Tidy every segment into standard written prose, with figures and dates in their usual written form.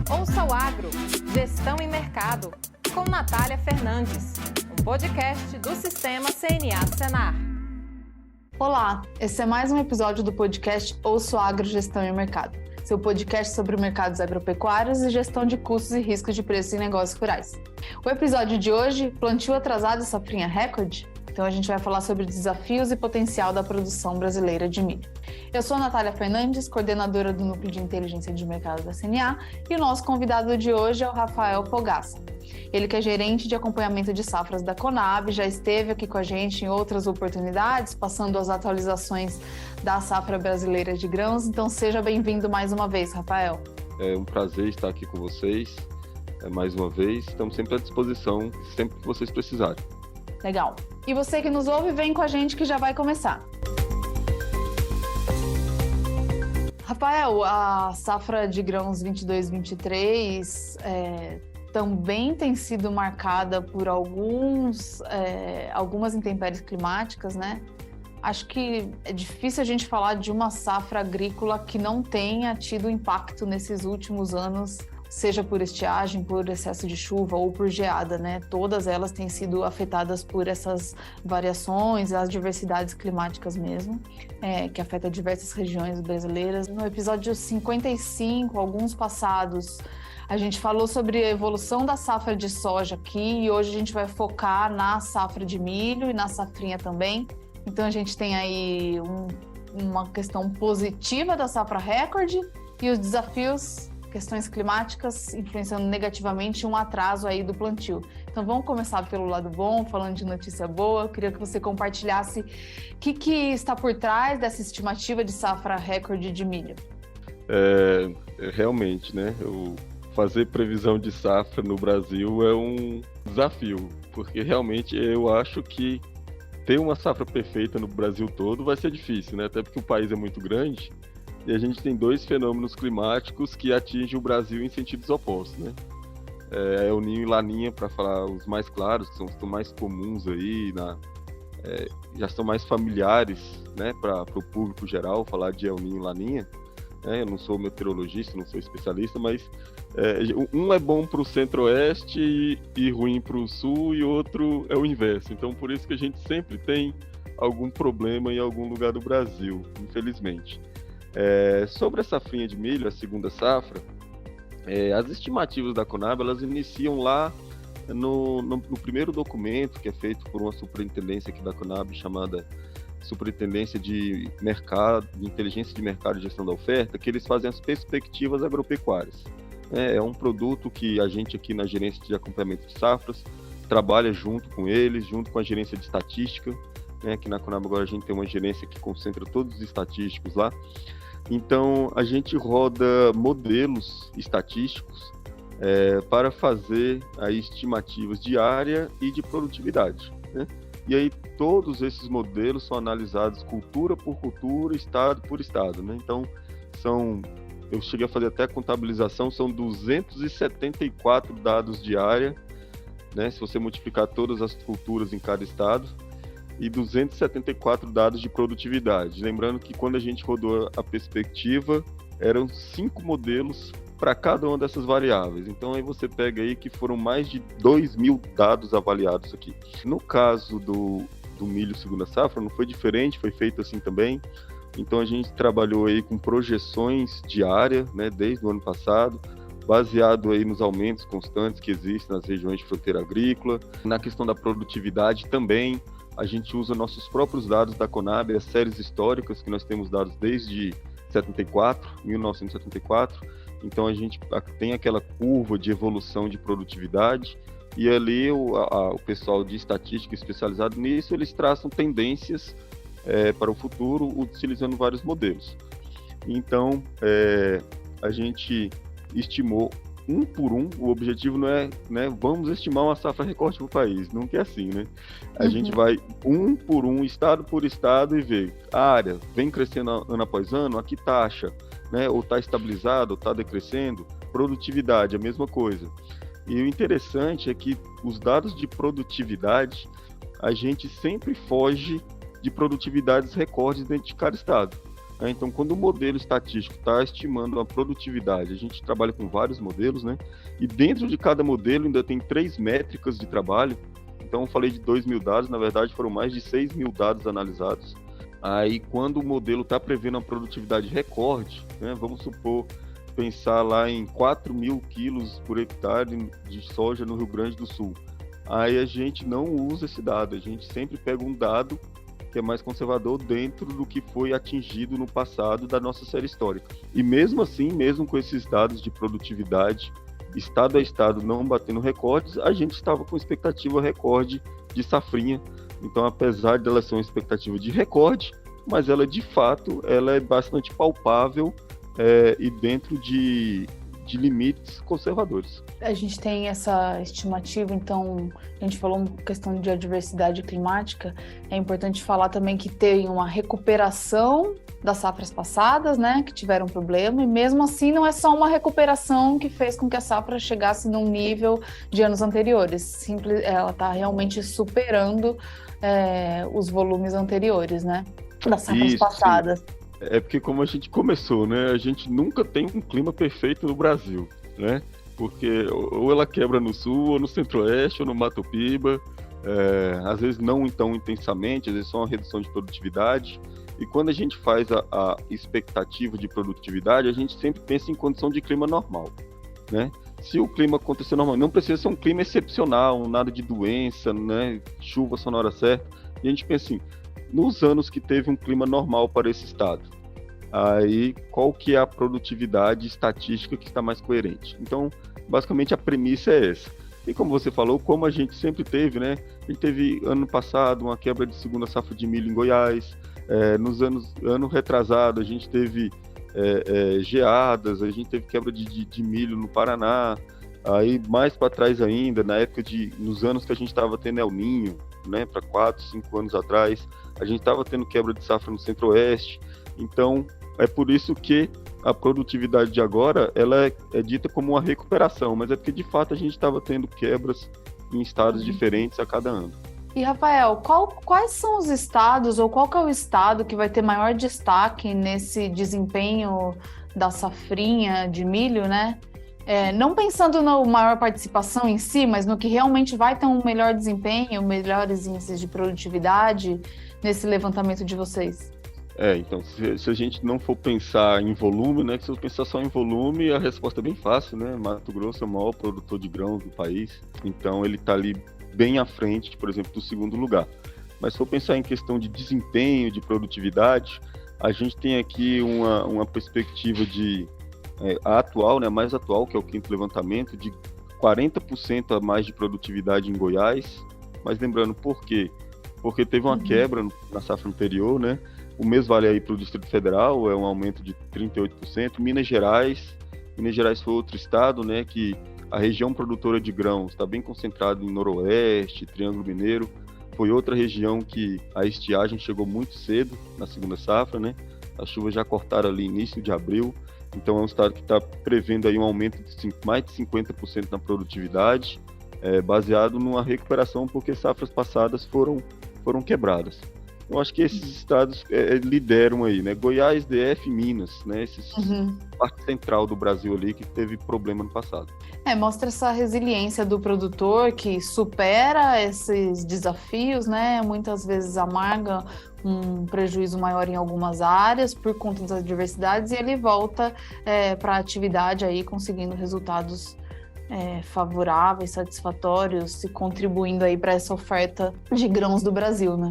Ouça o Agro, Gestão e Mercado, com Natália Fernandes, um podcast do Sistema CNA-Senar. Olá, esse é mais um episódio do podcast Ouça o Agro, Gestão e Mercado, seu podcast sobre mercados agropecuários e gestão de custos e riscos de preços em negócios rurais. O episódio de hoje, plantio atrasado e safrinha recorde? Então a gente vai falar sobre desafios e potencial da produção brasileira de milho. Eu sou a Natália Fernandes, coordenadora do Núcleo de Inteligência de Mercado da CNA, e o nosso convidado de hoje é o Rafael Fogaça. Ele que é gerente de acompanhamento de safras da Conab, já esteve aqui com a gente em outras oportunidades, passando as atualizações da safra brasileira de grãos. Então seja bem-vindo mais uma vez, Rafael. É um prazer estar aqui com vocês mais uma vez. Estamos sempre à disposição, sempre que vocês precisarem. Legal. E você que nos ouve, vem com a gente que já vai começar. Rafael, a safra de grãos 22-23 também tem sido marcada por algumas intempéries climáticas, né? Acho que é difícil a gente falar de uma safra agrícola que não tenha tido impacto nesses últimos anos, seja por estiagem, por excesso de chuva ou por geada, né? Todas elas têm sido afetadas por essas variações, as diversidades climáticas mesmo, que afetam diversas regiões brasileiras. No episódio 55, alguns passados, a gente falou sobre a evolução da safra de soja aqui e hoje a gente vai focar na safra de milho e na safrinha também. Então a gente tem aí uma questão positiva da safra recorde e os desafios, questões climáticas influenciando negativamente um atraso aí do plantio. Então vamos começar pelo lado bom, falando de notícia boa. Eu queria que você compartilhasse o que está por trás dessa estimativa de safra recorde de milho. Realmente, né? Fazer previsão de safra no Brasil é um desafio, porque realmente eu acho que ter uma safra perfeita no Brasil todo vai ser difícil, né? Até porque o país é muito grande. E a gente tem dois fenômenos climáticos que atingem o Brasil em sentidos opostos, né? El Niño e Laninha, para falar os mais claros, que são os mais comuns aí, já são mais familiares, né, para o público geral, falar de El Niño e Laninha. Eu não sou meteorologista, não sou especialista, mas um é bom para o centro-oeste e ruim para o sul, e outro é o inverso. Então, por isso que a gente sempre tem algum problema em algum lugar do Brasil, infelizmente. Sobre a safrinha de milho, a segunda safra, as estimativas da Conab, elas iniciam lá no primeiro documento que é feito por uma superintendência aqui da Conab, chamada Superintendência de Mercado, de Inteligência de Mercado e Gestão da Oferta, que eles fazem as perspectivas agropecuárias. É um produto que a gente aqui na Gerência de Acompanhamento de Safras trabalha junto com eles, junto com a Gerência de Estatística, aqui na Conab agora a gente tem uma gerência que concentra todos os estatísticos lá. Então, a gente roda modelos estatísticos para fazer aí estimativas de área e de produtividade, né? E aí, todos esses modelos são analisados cultura por cultura, estado por estado, né? Então, eu cheguei a fazer até a contabilização, são 274 dados de área, né? Se você multiplicar todas as culturas em cada estado, e 274 dados de produtividade. Lembrando que quando a gente rodou a perspectiva, eram 5 modelos para cada uma dessas variáveis. Então aí você pega aí que foram mais de 2.000 dados avaliados aqui. No caso do milho segunda safra, não foi diferente, foi feito assim também. Então a gente trabalhou aí com projeções de área, né, desde o ano passado, baseado aí nos aumentos constantes que existem nas regiões de fronteira agrícola. Na questão da produtividade também, a gente usa nossos próprios dados da Conab, as séries históricas, que nós temos dados desde 1974. Então a gente tem aquela curva de evolução de produtividade, e ali o pessoal de estatística especializado nisso, eles traçam tendências para o futuro, utilizando vários modelos. Então a gente estimou um por um. O objetivo não é, né, vamos estimar uma safra recorde para o país, nunca é assim, né? A gente vai um por um, estado por estado, e ver a área vem crescendo ano após ano, a que taxa, né? Ou está estabilizado, ou está decrescendo. Produtividade, a mesma coisa. E o interessante é que os dados de produtividade, a gente sempre foge de produtividades recordes dentro de cada estado. Então, quando o modelo estatístico está estimando a produtividade, a gente trabalha com vários modelos, né? E dentro de cada modelo ainda tem 3 métricas de trabalho. Então, eu falei de 2.000 dados, na verdade foram mais de 6.000 dados analisados. Aí, quando o modelo está prevendo uma produtividade recorde, né? Vamos supor, pensar lá em 4.000 quilos por hectare de soja no Rio Grande do Sul. Aí a gente não usa esse dado, a gente sempre pega um dado que é mais conservador dentro do que foi atingido no passado da nossa série histórica. E mesmo assim, mesmo com esses dados de produtividade, estado a estado não batendo recordes, a gente estava com expectativa recorde de safrinha. Então, apesar dela ser uma expectativa de recorde, mas ela de fato ela é bastante palpável e dentro de limites conservadores. A gente tem essa estimativa, então, a gente falou uma questão de adversidade climática, é importante falar também que tem uma recuperação das safras passadas, né, que tiveram problema, e mesmo assim não é só uma recuperação que fez com que a safra chegasse num nível de anos anteriores, ela está realmente superando os volumes anteriores, né, das safras passadas. Sim. É porque como a gente começou, né, a gente nunca tem um clima perfeito no Brasil, né, porque ou ela quebra no sul, ou no centro-oeste, ou no Mato Piba, às vezes não tão intensamente, às vezes só uma redução de produtividade, e quando a gente faz a expectativa de produtividade, a gente sempre pensa em condição de clima normal, né, se o clima acontecer normal, não precisa ser um clima excepcional, nada de doença, né, chuva só na hora certa, e a gente pensa assim, nos anos que teve um clima normal para esse estado, aí qual que é a produtividade estatística que está mais coerente? Então, basicamente a premissa é essa. E como você falou, como a gente sempre teve, né? A gente teve ano passado uma quebra de segunda safra de milho em Goiás, ano retrasado a gente teve geadas, a gente teve quebra de milho no Paraná, aí mais para trás ainda, nos anos que a gente estava tendo El Niño, né, para 4, 5 anos atrás, a gente estava tendo quebra de safra no centro-oeste, então é por isso que a produtividade de agora ela é dita como uma recuperação, mas é porque de fato a gente estava tendo quebras em estados diferentes a cada ano. E Rafael, quais são os estados, ou qual que é o estado que vai ter maior destaque nesse desempenho da safrinha de milho, né? Não pensando na maior participação em si, mas no que realmente vai ter um melhor desempenho, melhores índices de produtividade nesse levantamento de vocês? Então, se a gente não for pensar em volume, né? Se eu pensar só em volume, a resposta é bem fácil, né? Mato Grosso é o maior produtor de grãos do país, então ele está ali bem à frente, por exemplo, do segundo lugar. Mas se for pensar em questão de desempenho, de produtividade, a gente tem aqui uma perspectiva a atual, né, mais atual, que é o quinto levantamento, de 40% a mais de produtividade em Goiás. Mas lembrando, por quê? Porque teve uma quebra na safra anterior, né? O mesmo vale aí para o Distrito Federal, é um aumento de 38%. Minas Gerais foi outro estado, né, que a região produtora de grãos está bem concentrada em Noroeste, Triângulo Mineiro. Foi outra região que a estiagem chegou muito cedo na segunda safra, né? As chuvas já cortaram ali início de abril. Então é um estado que está prevendo aí um aumento de mais de 50% na produtividade, baseado numa recuperação porque safras passadas foram quebradas. Eu acho que esses estados lideram aí, né? Goiás, DF, Minas, né? Parte central do Brasil ali que teve problema no passado. Mostra essa resiliência do produtor que supera esses desafios, né? Muitas vezes amarga um prejuízo maior em algumas áreas por conta das adversidades e ele volta para a atividade aí conseguindo resultados favoráveis, satisfatórios e contribuindo aí para essa oferta de grãos do Brasil, né?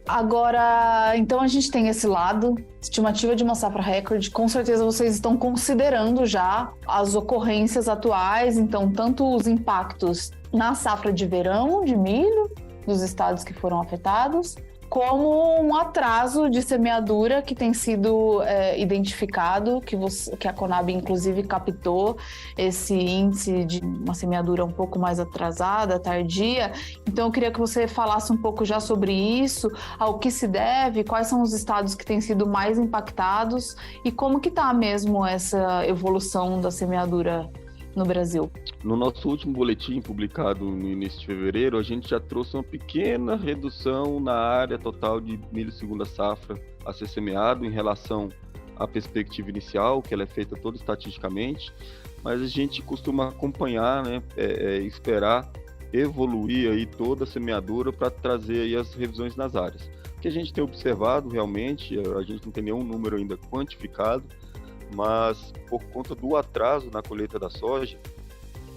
Agora, então a gente tem esse lado, estimativa de uma safra recorde, com certeza vocês estão considerando já as ocorrências atuais, então tanto os impactos na safra de verão de milho, dos estados que foram afetados, como um atraso de semeadura que tem sido identificado, que a Conab inclusive captou esse índice de uma semeadura um pouco mais atrasada, tardia. Então eu queria que você falasse um pouco já sobre isso, ao que se deve, quais são os estados que têm sido mais impactados e como que está mesmo essa evolução da semeadura no Brasil. No nosso último boletim publicado no início de fevereiro, a gente já trouxe uma pequena redução na área total de milho segunda safra a ser semeado em relação a perspectiva inicial, que ela é feita toda estatisticamente, mas a gente costuma acompanhar, né, esperar evoluir aí toda a semeadura para trazer aí as revisões nas áreas. O que a gente tem observado realmente, a gente não tem nenhum número ainda quantificado, mas por conta do atraso na colheita da soja,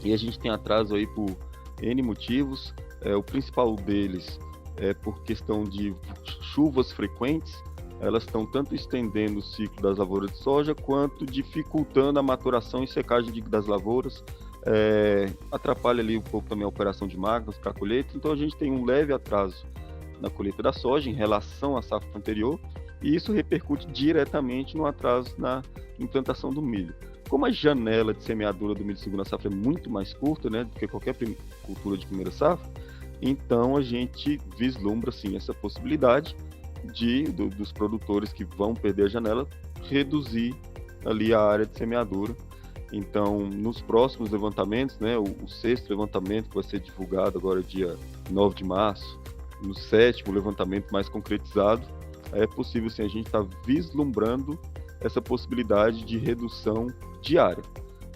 e a gente tem atraso aí por N motivos, o principal deles é por questão de chuvas frequentes, elas estão tanto estendendo o ciclo das lavouras de soja, quanto dificultando a maturação e secagem das lavouras, atrapalha ali um pouco também a operação de máquinas para a colheita, então a gente tem um leve atraso na colheita da soja em relação à safra anterior, e isso repercute diretamente no atraso na implantação do milho. Como a janela de semeadura do milho de segunda safra é muito mais curta, né, do que qualquer cultura de primeira safra, então a gente vislumbra sim essa possibilidade dos produtores que vão perder a janela reduzir ali a área de semeadura. Então, nos próximos levantamentos, né, o sexto levantamento que vai ser divulgado agora dia 9 de março, no sétimo levantamento mais concretizado, é possível sim a gente estar vislumbrando essa possibilidade de redução de área.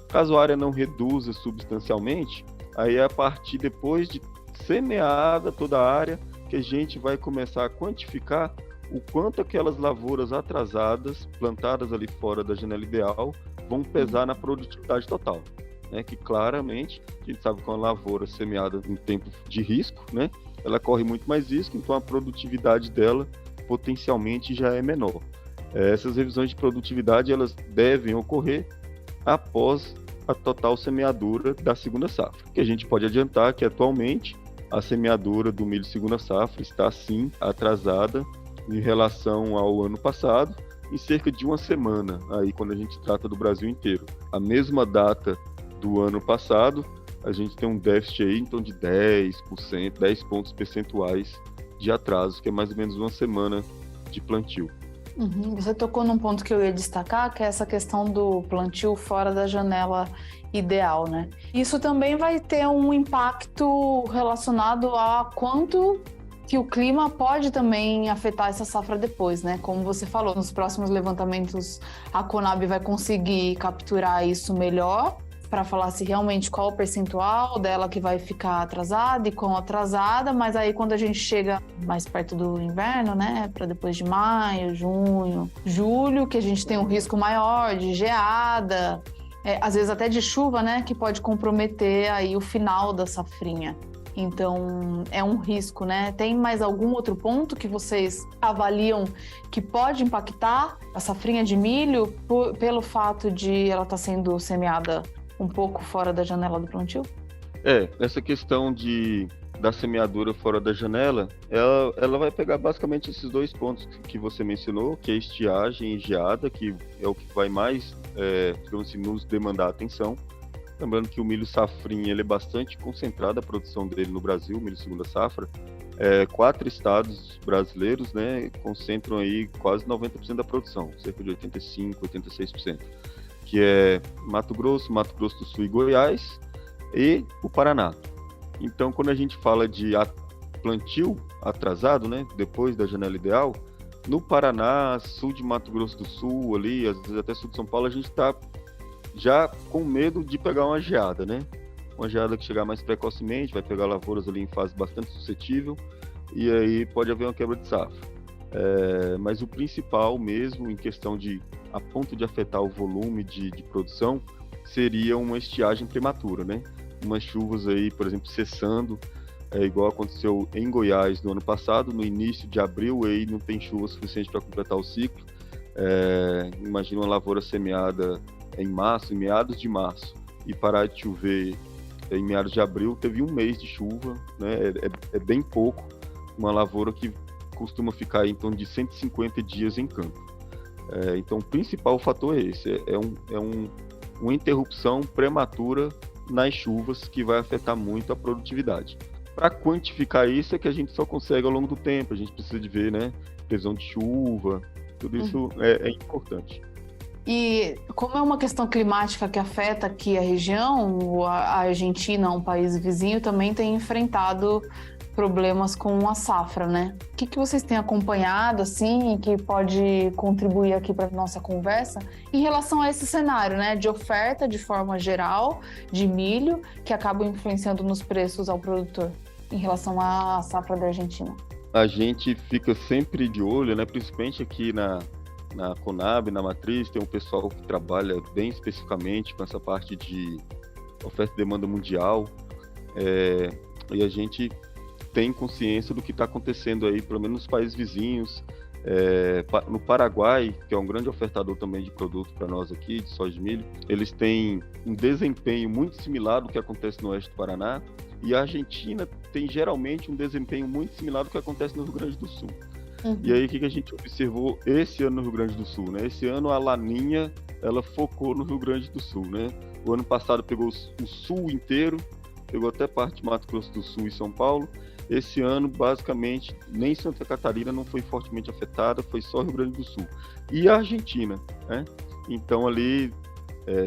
Caso a área não reduza substancialmente, aí é a partir depois de semeada toda a área que a gente vai começar a quantificar o quanto aquelas lavouras atrasadas, plantadas ali fora da janela ideal, vão pesar na produtividade total, né? Que claramente, a gente sabe que uma lavoura semeada em tempo de risco, né? Ela corre muito mais risco, então a produtividade dela potencialmente já é menor. Essas revisões de produtividade, elas devem ocorrer após a total semeadura da segunda safra, que a gente pode adiantar que atualmente a semeadura do milho segunda safra está sim atrasada em relação ao ano passado, em cerca de uma semana, aí quando a gente trata do Brasil inteiro. A mesma data do ano passado, a gente tem um déficit aí então de 10%, 10 pontos percentuais de atraso, que é mais ou menos uma semana de plantio. Você tocou num ponto que eu ia destacar, que é essa questão do plantio fora da janela ideal, né? Isso também vai ter um impacto relacionado a quanto que o clima pode também afetar essa safra depois, né? Como você falou, nos próximos levantamentos a Conab vai conseguir capturar isso melhor para falar se realmente qual o percentual dela que vai ficar atrasada e quão atrasada, mas aí quando a gente chega mais perto do inverno, né, para depois de maio, junho, julho, que a gente tem um risco maior de geada, às vezes até de chuva, né, que pode comprometer aí o final da safrinha. Então, é um risco, né? Tem mais algum outro ponto que vocês avaliam que pode impactar a safrinha de milho pelo fato de ela estar sendo semeada um pouco fora da janela do plantio? Essa questão da semeadura fora da janela, ela vai pegar basicamente esses dois pontos que você mencionou, que é estiagem e geada, que é o que vai mais, digamos assim, nos demandar atenção. Lembrando que o milho safrinha ele é bastante concentrado, a produção dele no Brasil, o milho segunda safra. 4 estados brasileiros, né, concentram aí quase 90% da produção, cerca de 85%, 86%. Que é Mato Grosso do Sul e Goiás e o Paraná. Então, quando a gente fala de plantio atrasado, né, depois da janela ideal, no Paraná, sul de Mato Grosso do Sul, ali, às vezes até sul de São Paulo, a gente está já com medo de pegar uma geada, né? Uma geada que chegar mais precocemente, vai pegar lavouras ali em fase bastante suscetível, e aí pode haver uma quebra de safra. Mas o principal mesmo, em questão a ponto de afetar o volume de produção, seria uma estiagem prematura, né? Umas chuvas aí, por exemplo, cessando, igual aconteceu em Goiás no ano passado, no início de abril, aí não tem chuva suficiente para completar o ciclo. Imagina uma lavoura semeada em meados de março, e parar de chover em meados de abril, teve um mês de chuva, né? É bem pouco, uma lavoura que costuma ficar em torno de 150 dias em campo. Então, o principal fator é esse, uma interrupção prematura nas chuvas que vai afetar muito a produtividade. Para quantificar isso é que a gente só consegue ao longo do tempo, a gente precisa de ver, né, previsão de chuva, tudo isso é importante. E como é uma questão climática que afeta aqui a região, a Argentina, um país vizinho, também tem enfrentado problemas com a safra, né? O que vocês têm acompanhado, assim, que pode contribuir aqui para a nossa conversa em relação a esse cenário, né? De oferta, de forma geral, de milho, que acaba influenciando nos preços ao produtor em relação à safra da Argentina. A gente fica sempre de olho, né? Principalmente aqui na Conab, na Matriz, tem um pessoal que trabalha bem especificamente com essa parte de oferta e demanda mundial, e a gente tem consciência do que está acontecendo aí, pelo menos nos países vizinhos. No Paraguai, que é um grande ofertador também de produto para nós aqui, de soja e milho, eles têm um desempenho muito similar do que acontece no oeste do Paraná, e a Argentina tem geralmente um desempenho muito similar do que acontece no Rio Grande do Sul. Uhum. E aí, o que a gente observou esse ano no Rio Grande do Sul, né? Esse ano a Laninha, ela focou no Rio Grande do Sul, né? O ano passado pegou o sul inteiro, pegou até parte de Mato Grosso do Sul e São Paulo. Esse ano, basicamente, nem Santa Catarina não foi fortemente afetada, foi só Rio Grande do Sul. E a Argentina, né? Então, ali,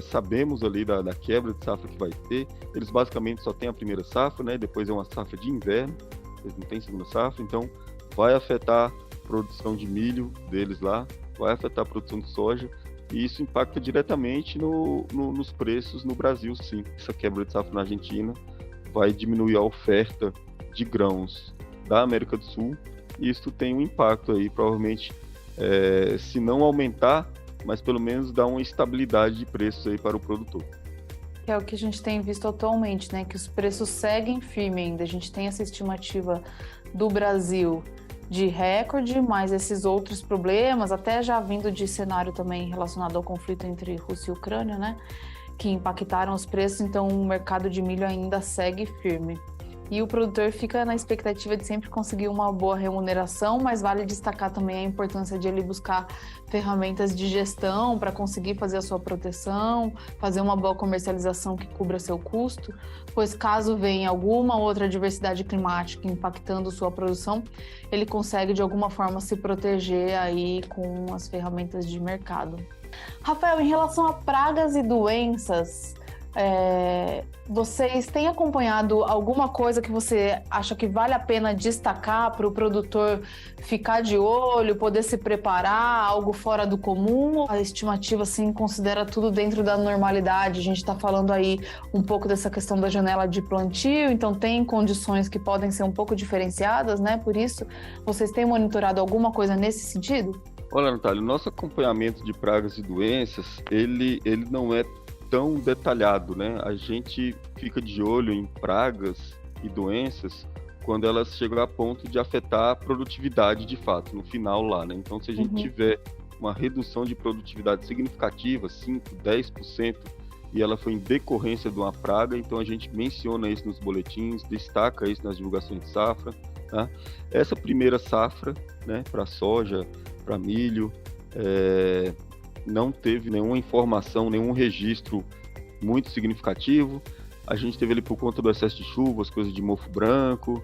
sabemos ali da quebra de safra que vai ter. Eles basicamente só têm a primeira safra, né? Depois é uma safra de inverno, eles não têm segunda safra, então vai afetar a produção de milho deles lá, vai afetar a produção de soja, e isso impacta diretamente nos preços no Brasil, sim. Essa quebra de safra na Argentina vai diminuir a oferta de grãos da América do Sul, e isso tem um impacto aí, provavelmente, se não aumentar, mas pelo menos dar uma estabilidade de preços aí para o produtor. É o que a gente tem visto atualmente, né? Que os preços seguem firme ainda. A gente tem essa estimativa do Brasil de recorde, mas esses outros problemas, até já vindo de cenário também relacionado ao conflito entre Rússia e Ucrânia, né? Que impactaram os preços, então o mercado de milho ainda segue firme. E o produtor fica na expectativa de sempre conseguir uma boa remuneração, mas vale destacar também a importância de ele buscar ferramentas de gestão para conseguir fazer a sua proteção, fazer uma boa comercialização que cubra seu custo, pois caso venha alguma outra adversidade climática impactando sua produção, ele consegue de alguma forma se proteger aí com as ferramentas de mercado. Rafael, em relação a pragas e doenças, vocês têm acompanhado alguma coisa que você acha que vale a pena destacar para o produtor ficar de olho, poder se preparar, algo fora do comum? A estimativa, assim, considera tudo dentro da normalidade. A gente está falando aí um pouco dessa questão da janela de plantio, então tem condições que podem ser um pouco diferenciadas, né? Por isso, vocês têm monitorado alguma coisa nesse sentido? Olha, Natália, o nosso acompanhamento de pragas e doenças, ele não é tão detalhado, né? A gente fica de olho em pragas e doenças quando elas chegam a ponto de afetar a produtividade de fato, no final lá, né? Então, se a gente tiver uma redução de produtividade significativa, 5%, 10%, e ela foi em decorrência de uma praga, então a gente menciona isso nos boletins, destaca isso nas divulgações de safra, tá? Essa primeira safra, né, para soja, para milho, não teve nenhuma informação, nenhum registro muito significativo. A gente teve ali por conta do excesso de chuvas, coisas de mofo branco,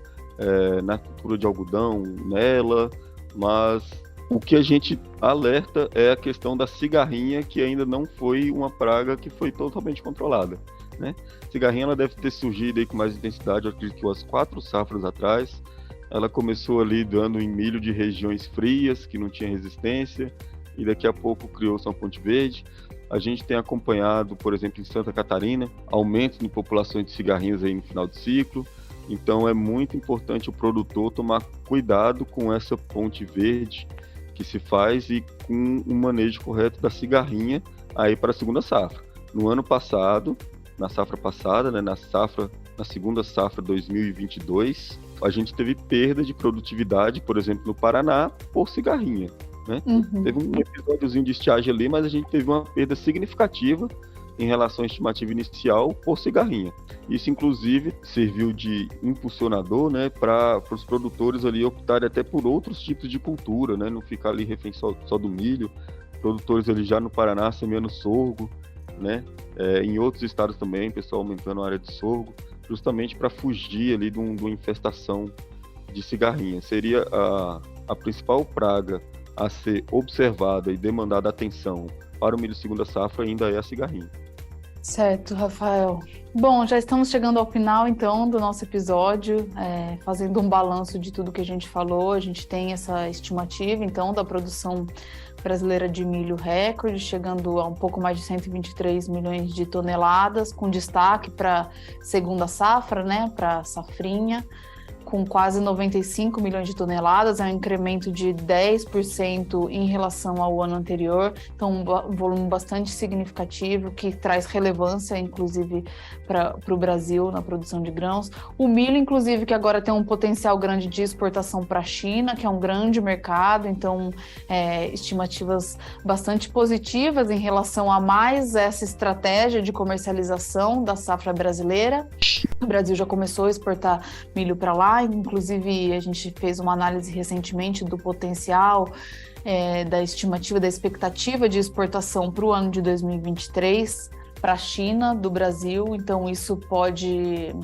na cultura de algodão nela, mas o que a gente alerta é a questão da cigarrinha, que ainda não foi uma praga que foi totalmente controlada, né? Cigarrinha, ela deve ter surgido aí com mais intensidade, eu acredito que umas 4 safras atrás. Ela começou ali dando em milho de regiões frias, que não tinha resistência, e daqui a pouco criou-se uma ponte verde. A gente tem acompanhado, por exemplo, em Santa Catarina, aumentos em populações de cigarrinhas aí no final de ciclo. Então é muito importante o produtor tomar cuidado com essa ponte verde que se faz e com o manejo correto da cigarrinha aí para a segunda safra. No ano passado, na safra passada, né, na segunda safra 2022, a gente teve perda de produtividade, por exemplo, no Paraná, por cigarrinha, né? Teve um episódiozinho de estiagem ali, mas a gente teve uma perda significativa em relação à estimativa inicial por cigarrinha. Isso, inclusive, serviu de impulsionador, né, para os produtores ali optarem até por outros tipos de cultura, né, não ficar ali refém só do milho. Produtores ali já no Paraná semeando sorgo, né, em outros estados também, pessoal aumentando a área de sorgo, justamente para fugir ali de uma infestação de cigarrinha. Seria a principal praga a ser observada e demandada atenção para o milho segunda safra ainda é a cigarrinha. Certo, Rafael. Bom, já estamos chegando ao final, então, do nosso episódio, fazendo um balanço de tudo que a gente falou. A gente tem essa estimativa, então, da produção brasileira de milho recorde, chegando a um pouco mais de 123 milhões de toneladas, com destaque para a segunda safra, né, para a safrinha, com quase 95 milhões de toneladas, é um incremento de 10% em relação ao ano anterior, então um volume bastante significativo que traz relevância, inclusive, para o Brasil na produção de grãos. O milho, inclusive, que agora tem um potencial grande de exportação para a China, que é um grande mercado, então estimativas bastante positivas em relação a mais essa estratégia de comercialização da safra brasileira. O Brasil já começou a exportar milho para lá, inclusive a gente fez uma análise recentemente do potencial, da estimativa, da expectativa de exportação para o ano de 2023 para a China, do Brasil, então isso pode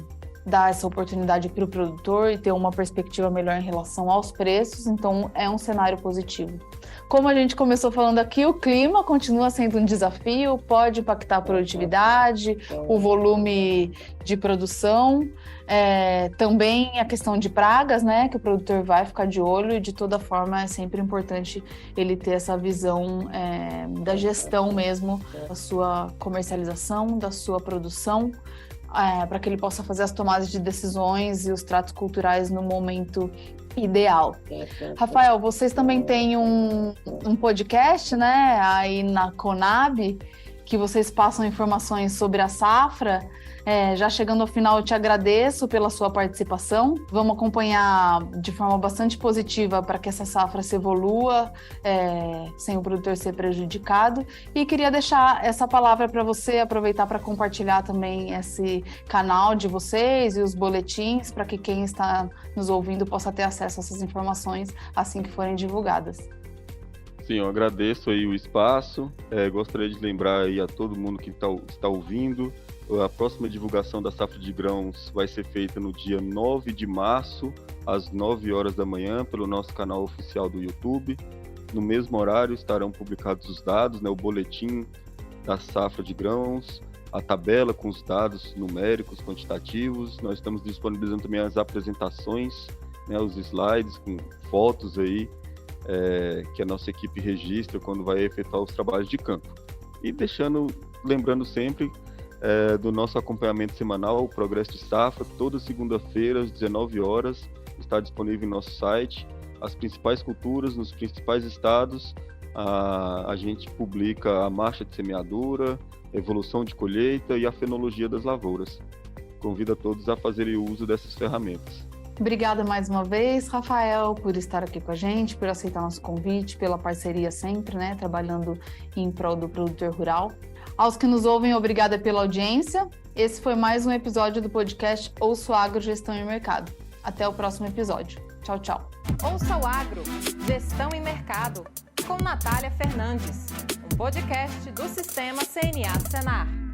dar essa oportunidade para o produtor e ter uma perspectiva melhor em relação aos preços, então é um cenário positivo. Como a gente começou falando aqui, o clima continua sendo um desafio, pode impactar a produtividade, o volume de produção, também a questão de pragas, né, que o produtor vai ficar de olho, e de toda forma é sempre importante ele ter essa visão da gestão mesmo, da sua comercialização, da sua produção, para que ele possa fazer as tomadas de decisões e os tratos culturais no momento ideal. Rafael, vocês também têm um podcast, né, aí na Conab, que vocês passam informações sobre a safra. Já chegando ao final, eu te agradeço pela sua participação. Vamos acompanhar de forma bastante positiva para que essa safra se evolua, sem o produtor ser prejudicado. E queria deixar essa palavra para você, aproveitar para compartilhar também esse canal de vocês e os boletins, para que quem está nos ouvindo possa ter acesso a essas informações assim que forem divulgadas. Sim, eu agradeço aí o espaço. Gostaria de lembrar aí a todo mundo que está ouvindo. A próxima divulgação da safra de grãos vai ser feita no dia 9 de março, às 9 horas da manhã, pelo nosso canal oficial do YouTube. No mesmo horário estarão publicados os dados, né, o boletim da safra de grãos, a tabela com os dados numéricos, quantitativos. Nós estamos disponibilizando também as apresentações, né, os slides com fotos aí, que a nossa equipe registra quando vai efetuar os trabalhos de campo. E lembrando sempre do nosso acompanhamento semanal, o Progresso de Safra, toda segunda-feira às 19 horas, está disponível em nosso site. As principais culturas nos principais estados, a gente publica a marcha de semeadura, a evolução de colheita e a fenologia das lavouras. Convido a todos a fazerem uso dessas ferramentas. Obrigada mais uma vez, Rafael, por estar aqui com a gente, por aceitar nosso convite, pela parceria sempre, né, trabalhando em prol do produtor rural. Aos que nos ouvem, obrigada pela audiência. Esse foi mais um episódio do podcast Ouça o Agro, Gestão e Mercado. Até o próximo episódio. Tchau, tchau. Ouça o Agro, Gestão e Mercado, com Natália Fernandes, um podcast do Sistema CNA Senar.